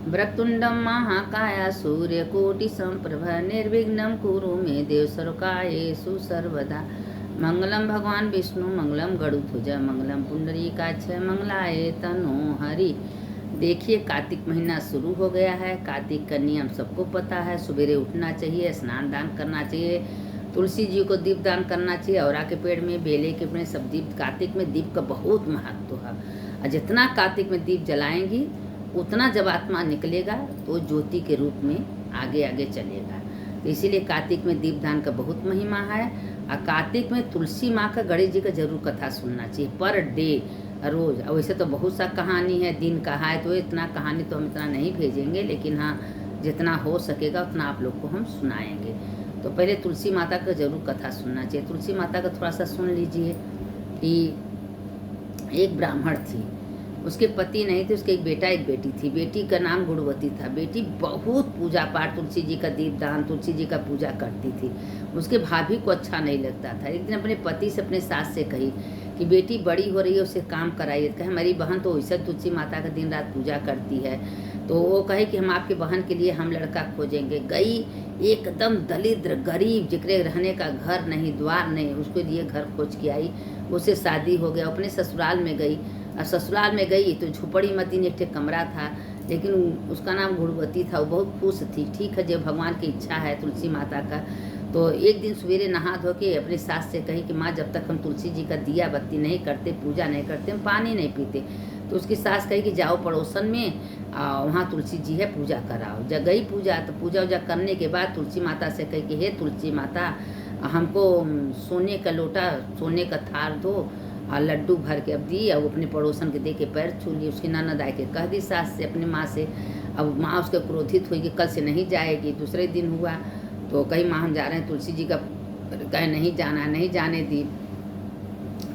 वक्रतुंडम महाकाय सूर्यकोटिसमप्रभ निर्विघ्नं कुरु मे देव सर्वकार्येषु सर्वदा। मंगलम भगवान विष्णु मंगलम गरुड़ध्वज मंगलम पुंडरीकाक्ष मंगलाय तनो हरि। देखिए, कार्तिक महीना शुरू हो गया है। कार्तिक का नियम सबको पता है। सवेरे उठना चाहिए, स्नान दान करना चाहिए, तुलसी जी को दीप दान करना चाहिए, औरा के पेड़ में, बेले के पेड़ सब दीप। कार्तिक में दीप का बहुत महत्व है और जितना कार्तिक में दीप जलाएंगी उतना जब आत्मा निकलेगा तो ज्योति के रूप में आगे आगे चलेगा। तो इसीलिए कार्तिक में दीप दान का बहुत महिमा है। और कार्तिक में तुलसी माँ का, गणेश जी का जरूर कथा सुनना चाहिए पर डे, रोज। और वैसे तो बहुत सा कहानी है, दिन का है, तो इतना कहानी तो हम इतना नहीं भेजेंगे, लेकिन हाँ जितना हो सकेगा उतना आप लोग को हम सुनाएंगे। तो पहले तुलसी माता का जरूर कथा सुनना चाहिए। तुलसी माता का थोड़ा सा सुन लीजिए कि एक ब्राह्मण थी, उसके पति नहीं थे, उसके एक बेटा एक बेटी थी। बेटी का नाम गुणवती था। बेटी बहुत पूजा पाठ, तुलसी जी का दीपदान, तुलसी जी का पूजा करती थी। उसके भाभी को अच्छा नहीं लगता था। एक दिन अपने पति से, अपने सास से कही कि बेटी बड़ी हो रही है, उसे काम कराइए। कहे हमारी बहन तो वैसे तुलसी माता का दिन रात पूजा करती है। तो वो कहे कि हम आपकी बहन के लिए हम लड़का खोजेंगे। गई, एकदम दलिद्र गरीब, जिक्रे रहने का घर नहीं, द्वार नहीं, उसके लिए घर खोज के आई। उसे शादी हो गया, अपने ससुराल में गई। और ससुराल में गई तो झोपड़ी मती ने एक कमरा था, लेकिन उसका नाम गुणवती था। वो बहुत खुश थी। ठीक है, जब भगवान की इच्छा है तुलसी माता का। तो एक दिन सवेरे नहा धो के अपनी सास से कही कि माँ, जब तक हम तुलसी जी का दिया बत्ती नहीं करते, पूजा नहीं करते, हम पानी नहीं पीते। तो उसकी सास कही कि जाओ पड़ोसन में, वहाँ तुलसी जी है, पूजा कराओ। जब गई पूजा, तो पूजा वूजा करने के बाद तुलसी माता से कही कि हे तुलसी माता, हमको सोने का लोटा, सोने का थार दो और लड्डू भर के अब दी। और अपने पड़ोसन के दे के पैर छू लिए। उसकी ननद आए के कह दी सास से, अपनी माँ से। अब माँ उसके क्रोधित हुई कि कल से नहीं जाएगी। दूसरे दिन हुआ तो कही माँ हम जा रहे हैं तुलसी जी का, कहे नहीं जाना, नहीं जाने दी।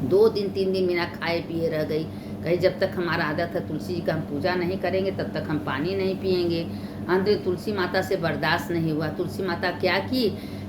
2 दिन 3 दिन बिना खाए पिए रह गई। कही जब तक हमारा आदत है तुलसी जी का हम पूजा नहीं करेंगे तब तक हम पानी नहीं पिएंगे। अंत में तुलसी माता से बर्दाश्त नहीं हुआ। तुलसी माता क्या की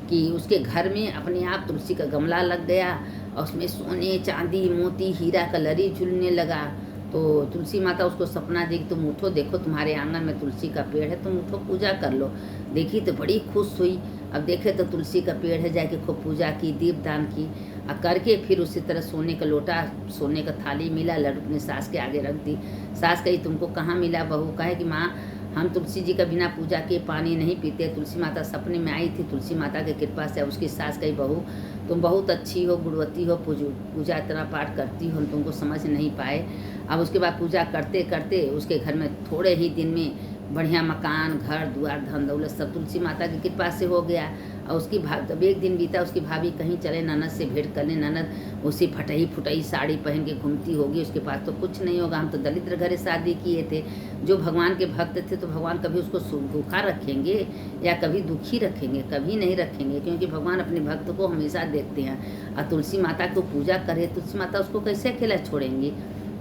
कि उसके घर में अपने आप तुलसी का गमला लग गया और उसमें सोने, चांदी, मोती, हीरा का लरी झूलने लगा। तो तुलसी माता उसको सपना दी कि तुम उठो, देखो तुम्हारे आंगन में तुलसी का पेड़ है, तुम उठो पूजा कर लो। देखी तो बड़ी खुश हुई। अब देखे तो तुलसी का पेड़ है, जाके खूब पूजा की, दीपदान की और करके फिर उसी तरह सोने का लोटा, सोने का थाली मिला, लड्डू अपनी सास के आगे रख दी। सास कही तुमको कहाँ मिला बहू? कहे कि माँ, हम तुलसी जी का बिना पूजा के पानी नहीं पीते। तुलसी माता सपने में आई थी, तुलसी माता की कृपा से। उसकी सास कही बहू तुम बहुत अच्छी हो, गुणवती हो, पूजा इतना पाठ करती हो, हम तुमको समझ नहीं पाए। अब उसके बाद पूजा करते करते उसके घर में थोड़े ही दिन में बढ़िया मकान, घर द्वार, धन दौलत सब तुलसी माता की कृपा से हो गया। और उसकी जब एक दिन बीता, उसकी भाभी कहीं चले ननद से भेंट करने, ननद उसी फटही फुटही साड़ी पहन के घूमती होगी, उसके पास तो कुछ नहीं होगा, हम तो दलिद्र घरे शादी किए थे। जो भगवान के भक्त थे तो भगवान कभी उसको भूखा रखेंगे या कभी दुखी रखेंगे? कभी नहीं रखेंगे, क्योंकि भगवान अपने भक्त को हमेशा देखते हैं। और तुलसी माता को पूजा करे, तुलसी माता उसको कैसे अकेला छोड़ेंगी?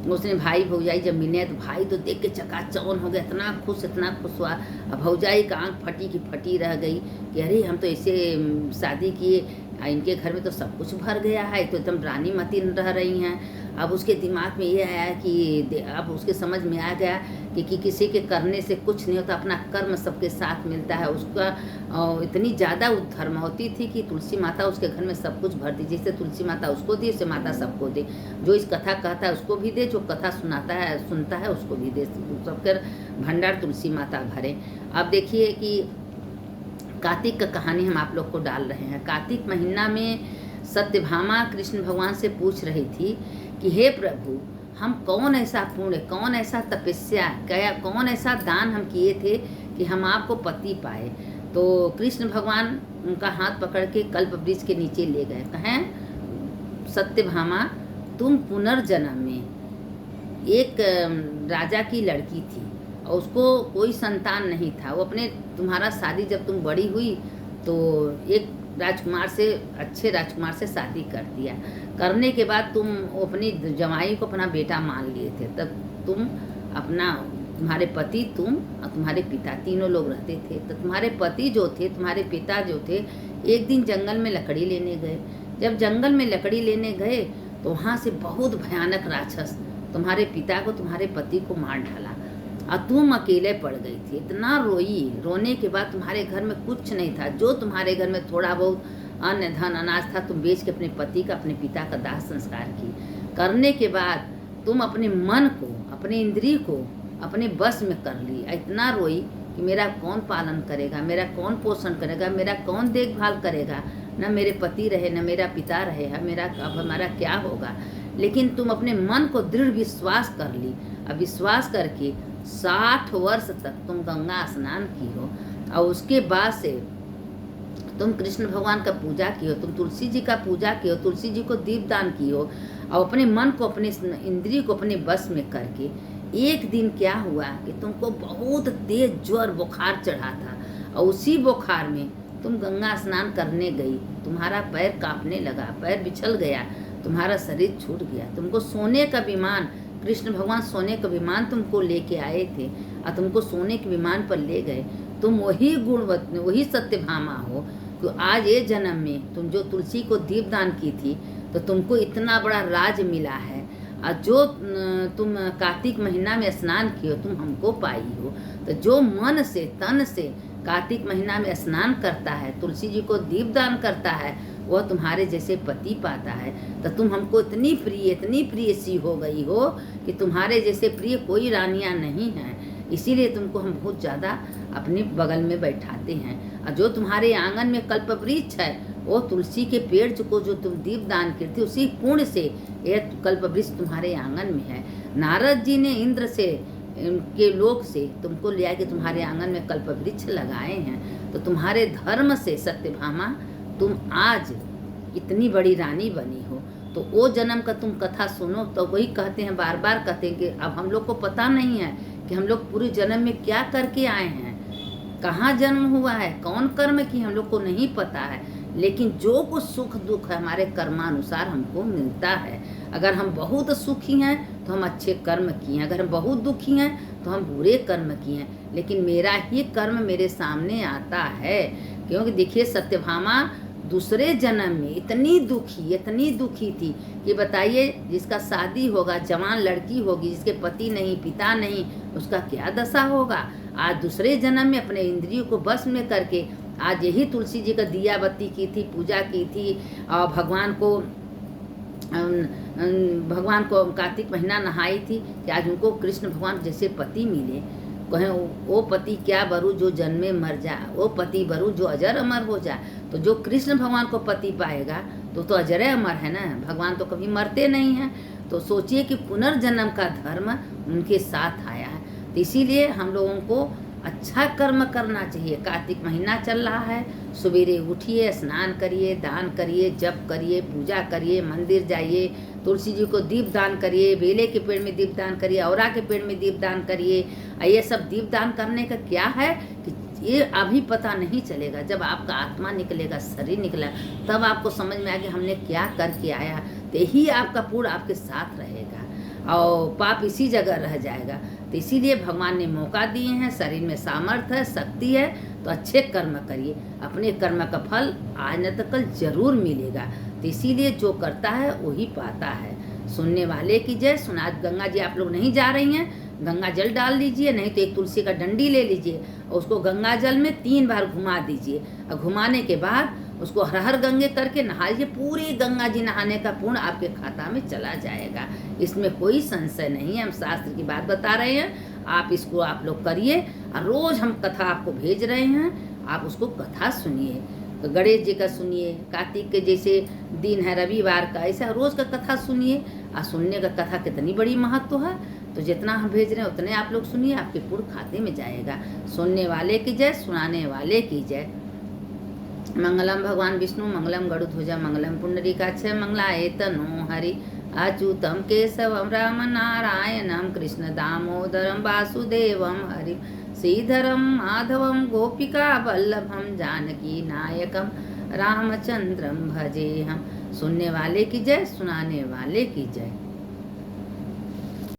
उसने भाई भौजाई जब मिले तो भाई तो देख के चकाचौंध हो गया, इतना खुश हुआ। अब भौजाई का आँख फटी की फटी रह गई कि अरे हम तो ऐसे शादी किए, इनके घर में तो सब कुछ भर गया है, तो एकदम रानी मती रह रही हैं। अब उसके दिमाग में ये आया कि अब उसके समझ में आ गया कि किसी के करने से कुछ नहीं होता, अपना कर्म सबके साथ मिलता है। उसका इतनी ज़्यादा धर्मवती थी कि तुलसी माता उसके घर में सब कुछ भर दी। जैसे तुलसी माता उसको दी, उससे माता सबको दे। जो इस कथा कहता है उसको भी दे, जो कथा सुनता है उसको भी दे। सबके भंडार तुलसी माता भरे। अब देखिए कि कार्तिक का कहानी हम आप लोग को डाल रहे हैं। कार्तिक महीना में सत्यभामा कृष्ण भगवान से पूछ रही थी कि हे प्रभु, हम कौन ऐसा पुण्य, कौन ऐसा तपस्या, क्या कौन ऐसा दान हम किए थे कि हम आपको पति पाए? तो कृष्ण भगवान उनका हाथ पकड़ के कल्प वृक्ष के नीचे ले गए। कहें सत्यभामा, तुम पुनर्जन्म में एक राजा की लड़की थी और उसको कोई संतान नहीं था। वो अपने, तुम्हारा शादी जब तुम बड़ी हुई तो एक राजकुमार से, अच्छे राजकुमार से शादी कर दिया। करने के बाद तुम अपनी जमाई को अपना बेटा मान लिए थे। तब तुम अपना, तुम्हारे पति, तुम और तुम्हारे पिता, तीनों लोग रहते थे। तो तुम्हारे पति जो थे, तुम्हारे पिता जो थे, एक दिन जंगल में लकड़ी लेने गए। जब जंगल में लकड़ी लेने गए तो वहाँ से बहुत भयानक राक्षस तुम्हारे पिता को, तुम्हारे पति को मार डाला। और तुम अकेले पड़ गई थी, इतना रोई। रोने के बाद तुम्हारे घर में कुछ नहीं था, जो तुम्हारे घर में थोड़ा बहुत अन्न धन अनाज था तुम बेच के अपने पति का, अपने पिता का दाह संस्कार की। करने के बाद तुम अपने मन को, अपने इंद्रिय को अपने बस में कर ली। इतना रोई कि मेरा कौन पालन करेगा, मेरा कौन पोषण करेगा, मेरा कौन देखभाल करेगा, न मेरे पति रहे न मेरा पिता रहे, अब हमारा क्या होगा। लेकिन तुम अपने मन को दृढ़ विश्वास कर ली। अब विश्वास करके 60 वर्ष तक तुम गंगा स्नान की हो, और उसके बाद से तुम कृष्ण भगवान का पूजा की हो, तुम तुलसी जी का पूजा की हो, तुलसी जी को दीपदान की हो, और अपने मन को, अपने इंद्रिय को अपने बस में करके एक दिन क्या हुआ कि तुमको बहुत तेज ज्वर बुखार चढ़ा था, और उसी बुखार में तुम गंगा स्नान करने गई, तुम्हारा पैर कांपने लगा, पैर बिछल गया, तुम्हारा शरीर छूट गया। तुमको सोने का विमान, कृष्ण भगवान सोने का विमान तुमको लेके आए थे, और तुमको सोने के विमान पर ले गए। तुम वही गुणवती, वही सत्यभामा हो। तो आज ये जन्म में तुम जो तुलसी को दीपदान की थी, तो तुमको इतना बड़ा राज मिला है। और जो तुम कार्तिक महीना में स्नान की हो, तुम हमको पाई हो। तो जो मन से, तन से कार्तिक महीना में स्नान करता है, तुलसी जी को दीपदान करता है, वह तुम्हारे जैसे पति पाता है। तो तुम हमको इतनी प्रिय सी हो गई हो कि तुम्हारे जैसे प्रिय कोई रानियां नहीं हैं। इसीलिए तुमको हम बहुत ज़्यादा अपने बगल में बैठाते हैं। और जो तुम्हारे आंगन में कल्पवृक्ष है, वो तुलसी के पेड़ को जो तुम दीपदान करती, उसी पुण्य से यह कल्पवृक्ष तुम्हारे आंगन में है। नारद जी ने इंद्र से के लोक से तुमको ले आके तुम्हारे आंगन में कल्पवृक्ष लगाए हैं। तो तुम्हारे धर्म से सत्यभामा तुम आज इतनी बड़ी रानी बनी हो। तो वो जन्म का तुम कथा सुनो, तो वही कहते हैं, बार बार कहते हैं कि अब हम लोग को पता नहीं है कि हम लोग पूरे जन्म में क्या करके आए हैं, कहाँ जन्म हुआ है, कौन कर्म की, हम लोग को नहीं पता है। लेकिन जो कुछ सुख दुख है हमारे कर्मानुसार हमको मिलता है। अगर हम बहुत सुखी हैं तो हम अच्छे कर्म किए हैं, अगर हम बहुत दुखी हैं तो हम बुरे कर्म किए हैं। लेकिन मेरा ही कर्म मेरे सामने आता है, क्योंकि देखिए सत्यभामा दूसरे जन्म में इतनी दुखी थी कि बताइए, जिसका शादी होगा, जवान लड़की होगी, जिसके पति नहीं, पिता नहीं, उसका क्या दशा होगा। आज दूसरे जन्म में अपने इंद्रियों को बस में करके आज यही तुलसी जी का दिया बत्ती की थी, पूजा की थी, और भगवान को कार्तिक महीना नहाई थी कि आज उनको कृष्ण भगवान जैसे पति मिले। कहें वो पति क्या बरू जो जन्मे मर जा, वो पति बरू जो अजर अमर हो जा। तो जो कृष्ण भगवान को पति पाएगा तो अजर अमर है ना, भगवान तो कभी मरते नहीं हैं। तो सोचिए कि पुनर्जन्म का धर्म उनके साथ आया है। तो इसीलिए हम लोगों को अच्छा कर्म करना चाहिए। कार्तिक महीना चल रहा है, सवेरे उठिए, स्नान करिए, दान करिए, जप करिए, पूजा करिए, मंदिर जाइए, तुलसी जी को दीप दान करिए, बेले के पेड़ में दीप दान करिए, औरा के पेड़ में दीप दान करिए। ये सब दीप दान करने का क्या है कि ये अभी पता नहीं चलेगा, जब आपका आत्मा निकलेगा, शरीर निकला, तब आपको समझ में आएगा हमने क्या करके आया। तो यही आपका पूर्ण आपके साथ रहेगा और पाप इसी जगह रह जाएगा। तो इसीलिए भगवान ने मौका दिए हैं, शरीर में सामर्थ्य है, शक्ति है, तो अच्छे कर्म करिए। अपने कर्म का फल आज न तो कल जरूर मिलेगा। तो इसीलिए जो करता है वही पाता है। सुनने वाले की जय। सुना गंगा जी आप लोग नहीं जा रही हैं, गंगा जल डाल लीजिए, नहीं तो एक तुलसी का डंडी ले लीजिए और उसको गंगा जल में 3 बार घुमा दीजिए। और घुमाने के बाद उसको हर हर गंगे करके नहा लीजिए। पूरी गंगा जी नहाने का पुण्य आपके खाता में चला जाएगा, इसमें कोई संशय नहीं है। हम शास्त्र की बात बता रहे हैं, आप इसको आप लोग करिए। और रोज़ हम कथा आपको भेज रहे हैं, आप उसको कथा सुनिए। तो गणेश जी का सुनिए, कार्तिक के जैसे दिन है रविवार का, ऐसा रोज़ का कथा सुनिए। और सुनने का कथा कितनी बड़ी महत्व है, तो जितना हम भेज रहे हैं उतने आप लोग सुनिए, आपके पूर्ण खाते में जाएगा। सुनने वाले की जय, सुनाने वाले की जय। मंगलम भगवान विष्णु मंगलम गरुड़ध्वज मंगलम पुंडरीकाक्ष मंगलाय तनो हरि। अच्युतम केशवम राम नारायणम कृष्ण दामोदरम वासुदेवम हरि। श्रीधरम माधवम गोपिका वल्लभम जानकी नायकम रामचंद्रम भजे हम। सुनने वाले की जय, सुनाने वाले की जय।